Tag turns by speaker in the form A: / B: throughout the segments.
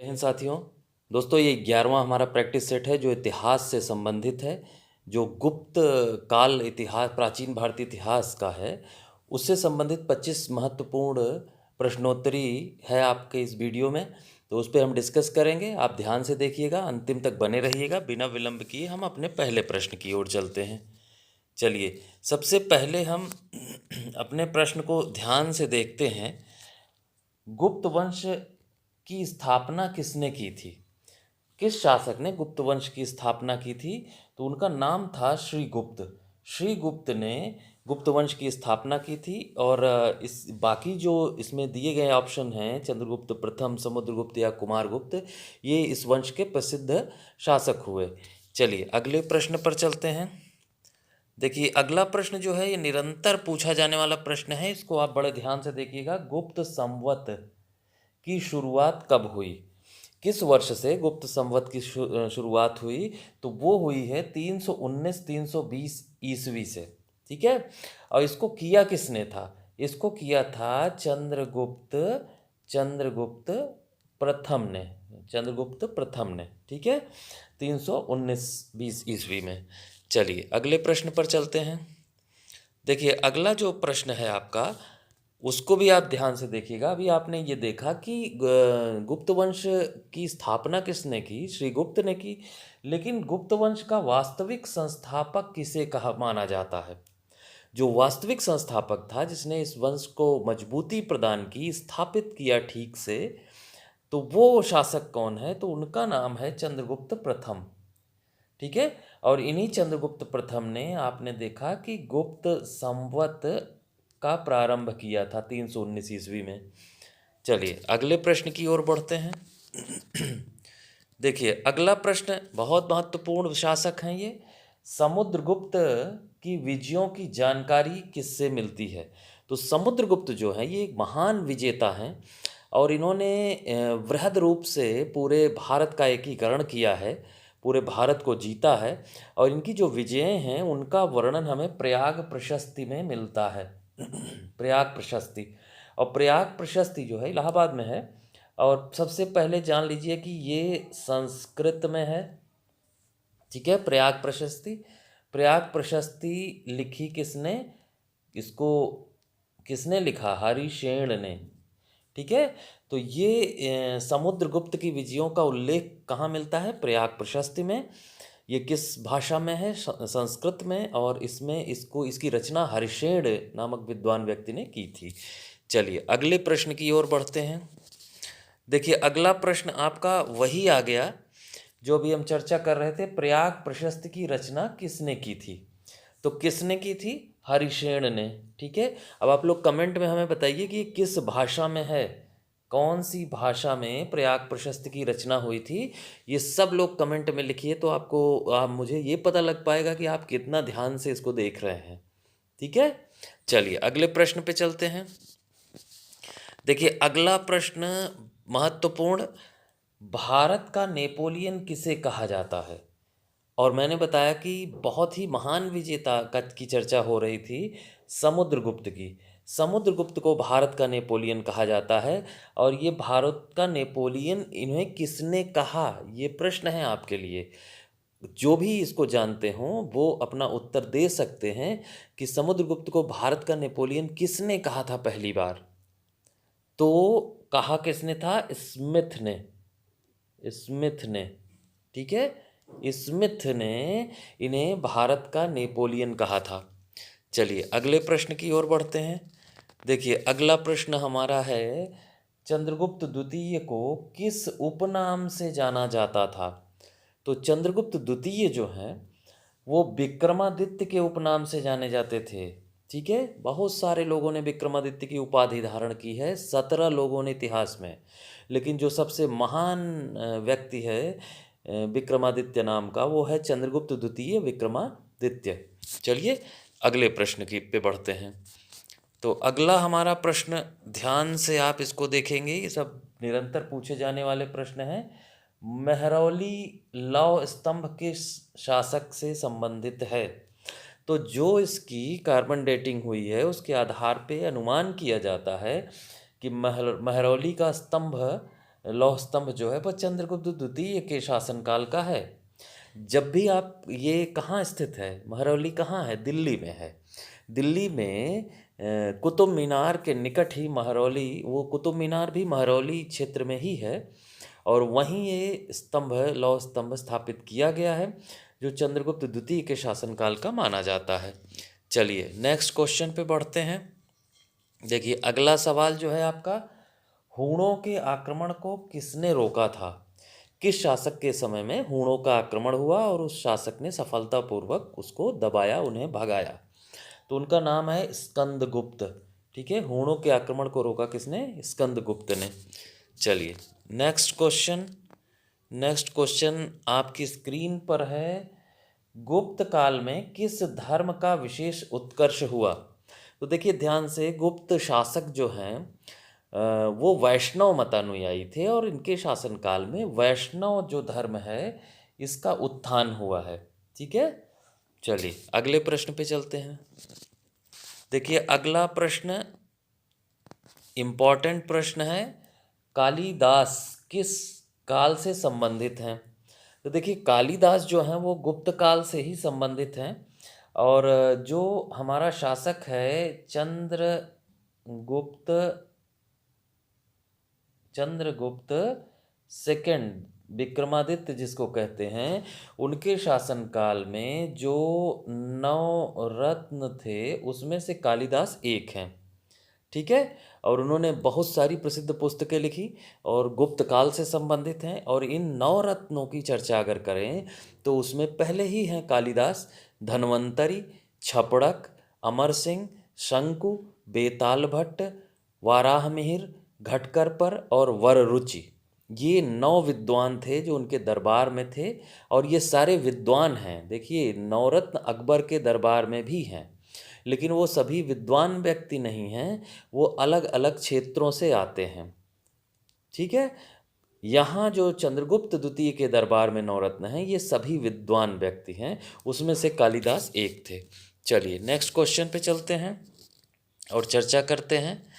A: जय हिंद साथियों। दोस्तों, ये 11वां हमारा प्रैक्टिस सेट है जो इतिहास से संबंधित है, जो गुप्त काल इतिहास, प्राचीन भारतीय इतिहास का है। उससे संबंधित 25 महत्वपूर्ण प्रश्नोत्तरी है आपके इस वीडियो में। तो उस पर हम डिस्कस करेंगे। आप ध्यान से देखिएगा, अंतिम तक बने रहिएगा। बिना विलंब किए हम अपने पहले प्रश्न की ओर चलते हैं। चलिए, सबसे पहले हम अपने प्रश्न को ध्यान से देखते हैं। गुप्त वंश की स्थापना किसने की थी? किस शासक ने गुप्त वंश की स्थापना की थी? तो उनका नाम था श्रीगुप्त। श्रीगुप्त ने गुप्त वंश की स्थापना की थी। और इस बाकी जो इसमें दिए गए ऑप्शन हैं, चंद्रगुप्त प्रथम, समुद्रगुप्त या कुमारगुप्त, ये इस वंश के प्रसिद्ध शासक हुए। चलिए अगले प्रश्न पर चलते हैं। देखिए, अगला प्रश्न जो है ये निरंतर पूछा जाने वाला प्रश्न है। इसको आप बड़े ध्यान से देखिएगा। गुप्त संवत की शुरुआत कब हुई? किस वर्ष से गुप्त संवत की शुरुआत हुई? तो वो हुई है 319 320 ईस्वी से। ठीक है। और इसको किया किसने था? इसको किया था चंद्रगुप्त चंद्रगुप्त प्रथम ने। चंद्रगुप्त प्रथम ने। ठीक है, 319-20 ईस्वी में। चलिए अगले प्रश्न पर चलते हैं। देखिए, अगला जो प्रश्न है आपका, उसको भी आप ध्यान से देखिएगा। अभी आपने ये देखा कि गुप्त वंश की स्थापना किसने की? श्रीगुप्त ने की। लेकिन गुप्त वंश का वास्तविक संस्थापक किसे कहा माना जाता है? जो वास्तविक संस्थापक था, जिसने इस वंश को मजबूती प्रदान की, स्थापित किया ठीक से, तो वो शासक कौन है? तो उनका नाम है चंद्रगुप्त प्रथम। ठीक है। और इन्हीं चंद्रगुप्त प्रथम ने, आपने देखा कि गुप्त संवत का प्रारंभ किया था 319 ईस्वी में। चलिए अगले प्रश्न की ओर बढ़ते हैं। देखिए, अगला प्रश्न बहुत महत्वपूर्ण शासक हैं ये। समुद्रगुप्त की विजयों की जानकारी किससे मिलती है? तो समुद्रगुप्त जो है ये एक महान विजेता हैं, और इन्होंने वृहद रूप से पूरे भारत का एकीकरण किया है, पूरे भारत को जीता है। और इनकी जो विजयें हैं उनका वर्णन हमें प्रयाग प्रशस्ति में मिलता है। प्रयाग प्रशस्ति। और प्रयाग प्रशस्ति जो है इलाहाबाद में है। और सबसे पहले जान लीजिए कि ये संस्कृत में है। ठीक है, प्रयाग प्रशस्ति। प्रयाग प्रशस्ति लिखी किसने? इसको किसने लिखा? हरिशेन ने। ठीक है। तो ये समुद्रगुप्त की विजयों का उल्लेख कहाँ मिलता है? प्रयाग प्रशस्ति में। ये किस भाषा में है? संस्कृत में। और इसमें इसकी रचना हरिशेन नामक विद्वान व्यक्ति ने की थी। चलिए अगले प्रश्न की ओर बढ़ते हैं। देखिए, अगला प्रश्न आपका वही आ गया जो भी हम चर्चा कर रहे थे। प्रयाग प्रशस्ति की रचना किसने की थी? तो किसने की थी? हरिशेन ने। ठीक है। अब आप लोग कमेंट में हमें बताइए कि किस भाषा में है, कौन सी भाषा में प्रयाग प्रशस्ति की रचना हुई थी। ये सब लोग कमेंट में लिखिए, तो आप मुझे ये पता लग पाएगा कि आप कितना ध्यान से इसको देख रहे हैं। ठीक है। चलिए अगले प्रश्न पे चलते हैं। देखिए, अगला प्रश्न महत्वपूर्ण। भारत का नेपोलियन किसे कहा जाता है? और मैंने बताया कि बहुत ही महान विजेता की चर्चा हो रही थी, समुद्रगुप्त की। समुद्रगुप्त को भारत का नेपोलियन कहा जाता है। और ये भारत का नेपोलियन इन्हें किसने कहा, ये प्रश्न है आपके लिए। जो भी इसको जानते हों वो अपना उत्तर दे सकते हैं कि समुद्रगुप्त को भारत का नेपोलियन किसने कहा था पहली बार। तो कहा किसने था? स्मिथ ने। स्मिथ ने। ठीक है, स्मिथ ने इन्हें भारत का नेपोलियन कहा था। चलिए अगले प्रश्न की ओर बढ़ते हैं। देखिए, अगला प्रश्न हमारा है, चंद्रगुप्त द्वितीय को किस उपनाम से जाना जाता था? तो चंद्रगुप्त द्वितीय जो हैं वो विक्रमादित्य के उपनाम से जाने जाते थे। ठीक है, बहुत सारे लोगों ने विक्रमादित्य की उपाधि धारण की है, 17 लोगों ने इतिहास में। लेकिन जो सबसे महान व्यक्ति है विक्रमादित्य नाम का, वो है चंद्रगुप्त द्वितीय विक्रमादित्य। चलिए अगले प्रश्न की पे बढ़ते हैं। तो अगला हमारा प्रश्न, ध्यान से आप इसको देखेंगे, ये सब निरंतर पूछे जाने वाले प्रश्न हैं। मेहरौली लौह स्तंभ किस शासक से संबंधित है? तो जो इसकी कार्बन डेटिंग हुई है उसके आधार पे अनुमान किया जाता है कि मेहरौली का स्तंभ लौह स्तंभ जो है वह चंद्रगुप्त द्वितीय के शासनकाल का है। जब भी आप, ये कहाँ स्थित है, महरौली कहाँ है, दिल्ली में है। दिल्ली में कुतुब मीनार के निकट ही महरौली, वो कुतुब मीनार भी महरौली क्षेत्र में ही है, और वहीं ये स्तंभ, लौह स्तंभ स्थापित किया गया है, जो चंद्रगुप्त द्वितीय के शासनकाल का माना जाता है। चलिए नेक्स्ट क्वेश्चन पे बढ़ते हैं। देखिए अगला सवाल जो है आपका, हूणों के आक्रमण को किसने रोका था? किस शासक के समय में हूणों का आक्रमण हुआ और उस शासक ने सफलतापूर्वक उसको दबाया, उन्हें भगाया? तो उनका नाम है स्कंदगुप्त। ठीक है, हूणों के आक्रमण को रोका किसने? स्कंदगुप्त ने। चलिए नेक्स्ट क्वेश्चन। नेक्स्ट क्वेश्चन आपकी स्क्रीन पर है, गुप्त काल में किस धर्म का विशेष उत्कर्ष हुआ? तो देखिए ध्यान से, गुप्त शासक जो हैं वो वैष्णव मतानुयायी थे, और इनके शासनकाल में वैष्णव जो धर्म है इसका उत्थान हुआ है। ठीक है, चलिए अगले प्रश्न पे चलते हैं। देखिए अगला प्रश्न इम्पॉर्टेंट प्रश्न है, कालिदास किस काल से संबंधित हैं? तो देखिए कालिदास जो हैं वो गुप्त काल से ही संबंधित हैं, और जो हमारा शासक है चंद्रगुप्त सेकंड, विक्रमादित्य जिसको कहते हैं, उनके शासनकाल में जो 9 रत्न थे उसमें से कालिदास एक हैं। ठीक है, और उन्होंने बहुत सारी प्रसिद्ध पुस्तकें लिखी और गुप्त काल से संबंधित हैं, और इन 9 रत्नों की चर्चा अगर करें तो उसमें पहले ही हैं कालिदास, धन्वंतरी, छपड़क, अमर सिंह, शंकु, बेताल भट्ट, वाराहमिहिर, घटकरपर और वररुचि। ये 9 विद्वान थे जो उनके दरबार में थे, और ये सारे विद्वान हैं। देखिए नवरत्न अकबर के दरबार में भी हैं, लेकिन वो सभी विद्वान व्यक्ति नहीं हैं, वो अलग अलग क्षेत्रों से आते हैं। ठीक है, यहाँ जो चंद्रगुप्त द्वितीय के दरबार में नवरत्न हैं ये सभी विद्वान व्यक्ति हैं, उसमें से कालिदास एक थे। चलिए नेक्स्ट क्वेश्चन पे चलते हैं और चर्चा करते हैं।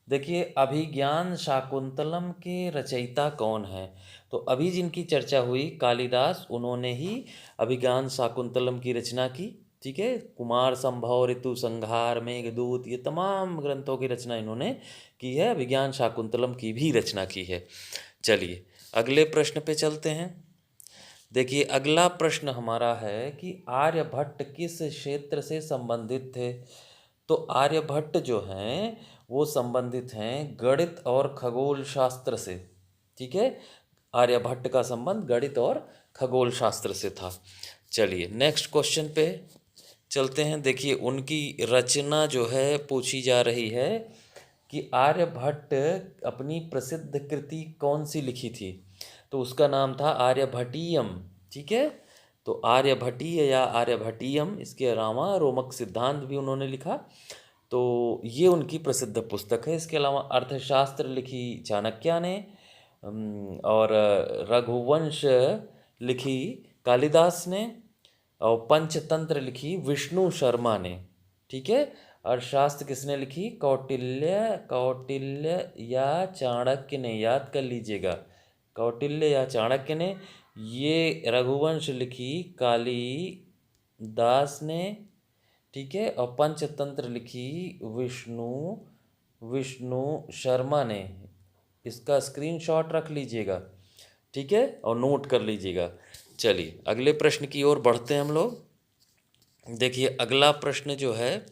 A: देखिए अभिज्ञान शाकुंतलम के रचयिता कौन है? तो अभी जिनकी चर्चा हुई कालिदास, उन्होंने ही अभिज्ञान शाकुंतलम की रचना की। ठीक है, कुमार संभव, ऋतु संहार, मेघदूत, ये तमाम ग्रंथों की रचना इन्होंने की है। अभिज्ञान शाकुंतलम की भी रचना की है। चलिए अगले प्रश्न पे चलते हैं। देखिए अगला प्रश्न हमारा है कि आर्यभट्ट किस क्षेत्र से संबंधित थे? तो आर्यभट्ट जो हैं वो संबंधित हैं गणित और खगोल शास्त्र से। ठीक है, आर्यभट्ट का संबंध गणित और खगोल शास्त्र से था। चलिए नेक्स्ट क्वेश्चन पे चलते हैं। देखिए उनकी रचना जो है पूछी जा रही है कि आर्यभट्ट अपनी प्रसिद्ध कृति कौन सी लिखी थी? तो उसका नाम था आर्यभटीयम। ठीक है, तो आर्यभटीय या आर्यभटीयम, इसके अलावा रोमक सिद्धांत भी उन्होंने लिखा, तो ये उनकी प्रसिद्ध पुस्तक है। इसके अलावा अर्थशास्त्र लिखी चाणक्य ने, और रघुवंश लिखी कालिदास ने, और पंचतंत्र लिखी विष्णु शर्मा ने। ठीक है, अर्थशास्त्र किसने लिखी? कौटिल्य या चाणक्य ने, याद कर लीजिएगा, कौटिल्य या चाणक्य ने। ये रघुवंश लिखी कालिदास ने। ठीक है, और पंचतंत्र लिखी विष्णु शर्मा ने। इसका स्क्रीनशॉट रख लीजिएगा, ठीक है, और नोट कर लीजिएगा। चलिए अगले प्रश्न की ओर बढ़ते हैं हम लोग। देखिए अगला प्रश्न जो है,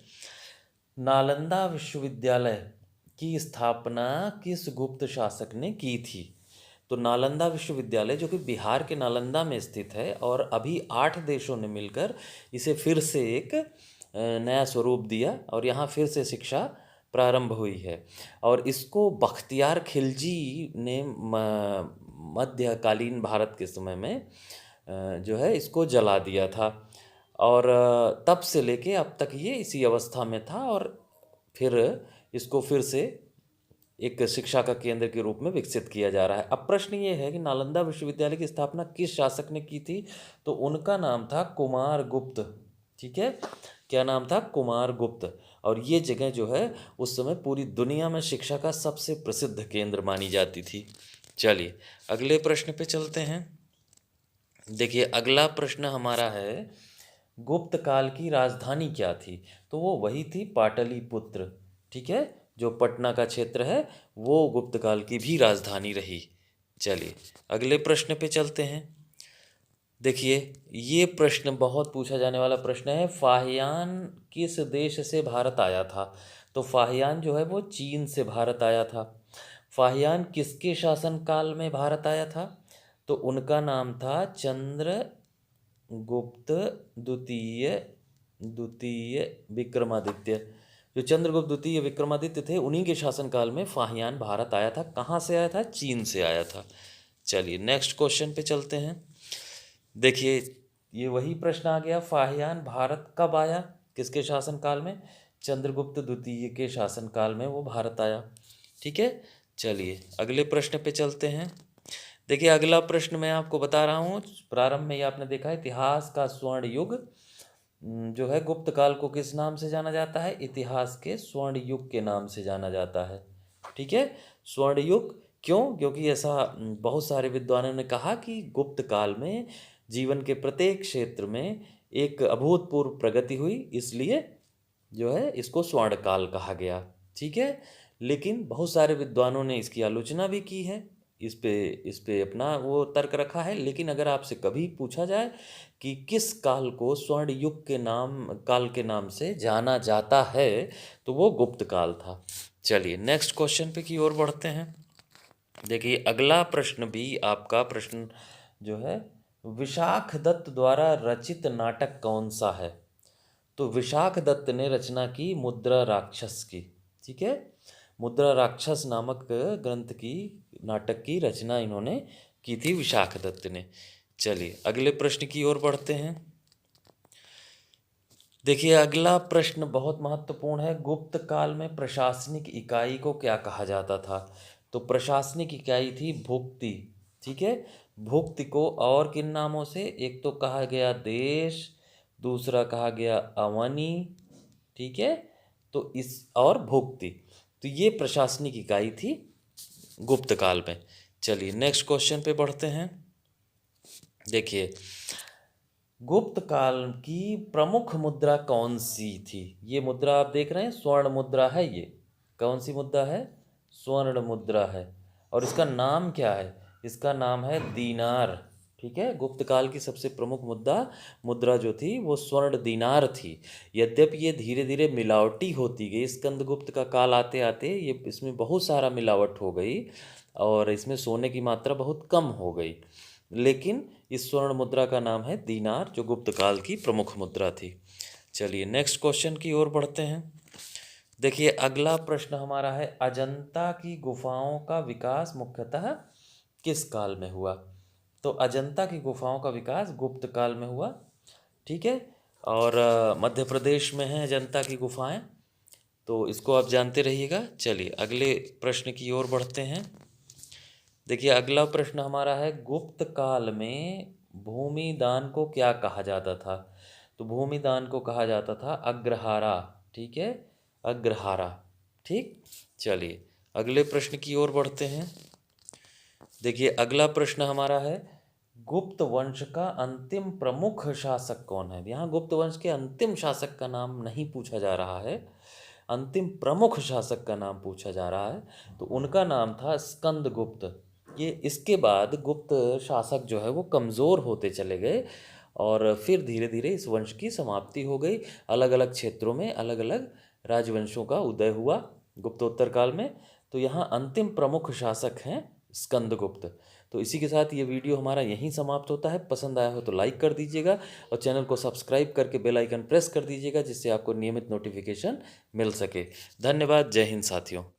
A: नालंदा विश्वविद्यालय की स्थापना किस गुप्त शासक ने की थी? तो नालंदा विश्वविद्यालय जो कि बिहार के नालंदा में स्थित है, और अभी 8 देशों ने मिलकर इसे फिर से एक नया स्वरूप दिया, और यहाँ फिर से शिक्षा प्रारंभ हुई है। और इसको बख्तियार खिलजी ने मध्यकालीन भारत के समय में जो है इसको जला दिया था, और तब से लेके अब तक ये इसी अवस्था में था, और फिर इसको फिर से एक शिक्षा का केंद्र के रूप में विकसित किया जा रहा है। अब प्रश्न ये है कि नालंदा विश्वविद्यालय की स्थापना किस शासक ने की थी? तो उनका नाम था कुमारगुप्त। ठीक है, क्या नाम था? कुमारगुप्त। और ये जगह जो है उस समय पूरी दुनिया में शिक्षा का सबसे प्रसिद्ध केंद्र मानी जाती थी। चलिए अगले प्रश्न पे चलते हैं। देखिए अगला प्रश्न हमारा है, गुप्त काल की राजधानी क्या थी? तो वो वही थी पाटलिपुत्र। ठीक है, जो पटना का क्षेत्र है वो गुप्त काल की भी राजधानी रही। चलिए अगले प्रश्न पे चलते हैं। देखिए ये प्रश्न बहुत पूछा जाने वाला प्रश्न है, फाहियान किस देश से भारत आया था? तो फाहियान जो है वो चीन से भारत आया था। फाहियान किसके शासनकाल में भारत आया था? तो उनका नाम था चंद्रगुप्त द्वितीय द्वितीय विक्रमादित्य। जो चंद्रगुप्त द्वितीय विक्रमादित्य थे उन्हीं के शासनकाल में फाहियान भारत आया था। कहाँ से आया था? चीन से आया था। चलिए नेक्स्ट क्वेश्चन पे चलते हैं। देखिए ये वही प्रश्न आ गया, फाहियान भारत कब आया, किसके शासनकाल में? चंद्रगुप्त द्वितीय के शासनकाल में वो भारत आया। ठीक है, चलिए अगले प्रश्न पे चलते हैं। देखिए अगला प्रश्न मैं आपको बता रहा हूँ, प्रारंभ में ये आपने देखा इतिहास का स्वर्ण युग जो है गुप्त काल को किस नाम से जाना जाता है? इतिहास के स्वर्ण युग के नाम से जाना जाता है। ठीक है, स्वर्ण युग क्यों? क्योंकि ऐसा बहुत सारे विद्वानों ने कहा कि गुप्त काल में जीवन के प्रत्येक क्षेत्र में एक अभूतपूर्व प्रगति हुई, इसलिए जो है इसको स्वर्ण काल कहा गया। ठीक है, लेकिन बहुत सारे विद्वानों ने इसकी आलोचना भी की है, इस पे अपना वो तर्क रखा है। लेकिन अगर आपसे कभी पूछा जाए कि किस काल को स्वर्ण युग के नाम से जाना जाता है, तो वो गुप्त काल था। चलिए नेक्स्ट क्वेश्चन पे की ओर बढ़ते हैं। देखिए अगला प्रश्न भी आपका प्रश्न जो है, विशाख दत्त द्वारा रचित नाटक कौन सा है? तो विशाख दत्त ने रचना की मुद्रा राक्षस की। ठीक है, मुद्रा राक्षस नामक ग्रंथ की नाटक की रचना इन्होंने की थी विशाख दत्त ने। चलिए अगले प्रश्न की ओर बढ़ते हैं। देखिए अगला प्रश्न बहुत महत्वपूर्ण है, गुप्त काल में प्रशासनिक इकाई को क्या कहा जाता था? तो प्रशासनिक इकाई थी भुक्ति। ठीक है, भुक्ति को और किन नामों से? एक तो कहा गया देश, दूसरा कहा गया अवनी। ठीक है, तो इस और भुक्ति, तो ये प्रशासनिक इकाई थी गुप्त काल में। चलिए नेक्स्ट क्वेश्चन पे बढ़ते हैं। देखिए गुप्त काल की प्रमुख मुद्रा कौन सी थी? ये मुद्रा आप देख रहे हैं स्वर्ण मुद्रा है। ये कौन सी मुद्रा है? स्वर्ण मुद्रा है। और इसका नाम क्या है? इसका नाम है दीनार। ठीक है, गुप्त काल की सबसे प्रमुख मुद्रा जो थी वो स्वर्ण दीनार थी। यद्यपि ये धीरे धीरे मिलावटी होती गई, स्कंदगुप्त का काल आते आते ये इसमें बहुत सारा मिलावट हो गई और इसमें सोने की मात्रा बहुत कम हो गई। लेकिन इस स्वर्ण मुद्रा का नाम है दीनार, जो गुप्त काल की प्रमुख मुद्रा थी। चलिए नेक्स्ट क्वेश्चन की ओर बढ़ते हैं। देखिए अगला प्रश्न हमारा है, अजंता की गुफाओं का विकास मुख्यतः किस काल में हुआ? तो अजंता की गुफाओं का विकास गुप्त काल में हुआ। ठीक है, और मध्य प्रदेश में है अजंता की गुफाएं, तो इसको आप जानते रहिएगा। चलिए अगले प्रश्न की ओर बढ़ते हैं। देखिए अगला प्रश्न हमारा है, गुप्त काल में भूमि दान को क्या कहा जाता था? तो भूमि दान को कहा जाता था अग्रहारा। ठीक है, अग्रहारा। ठीक, चलिए अगले प्रश्न की ओर बढ़ते हैं। देखिए अगला प्रश्न हमारा है, गुप्त वंश का अंतिम प्रमुख शासक कौन है? यहाँ गुप्त वंश के अंतिम शासक का नाम नहीं पूछा जा रहा है, अंतिम प्रमुख शासक का नाम पूछा जा रहा है। तो उनका नाम था स्कंदगुप्त। ये इसके बाद गुप्त शासक जो है वो कमज़ोर होते चले गए और फिर धीरे धीरे इस वंश की समाप्ति हो गई। अलग अलग क्षेत्रों में अलग अलग राजवंशों का उदय हुआ गुप्तोत्तर काल में। तो यहाँ अंतिम प्रमुख शासक हैं स्कंदगुप्त। तो इसी के साथ ये वीडियो हमारा यहीं समाप्त होता है। पसंद आया हो तो लाइक कर दीजिएगा और चैनल को सब्सक्राइब करके बेल आइकन प्रेस कर दीजिएगा, जिससे आपको नियमित नोटिफिकेशन मिल सके। धन्यवाद। जय हिंद साथियों।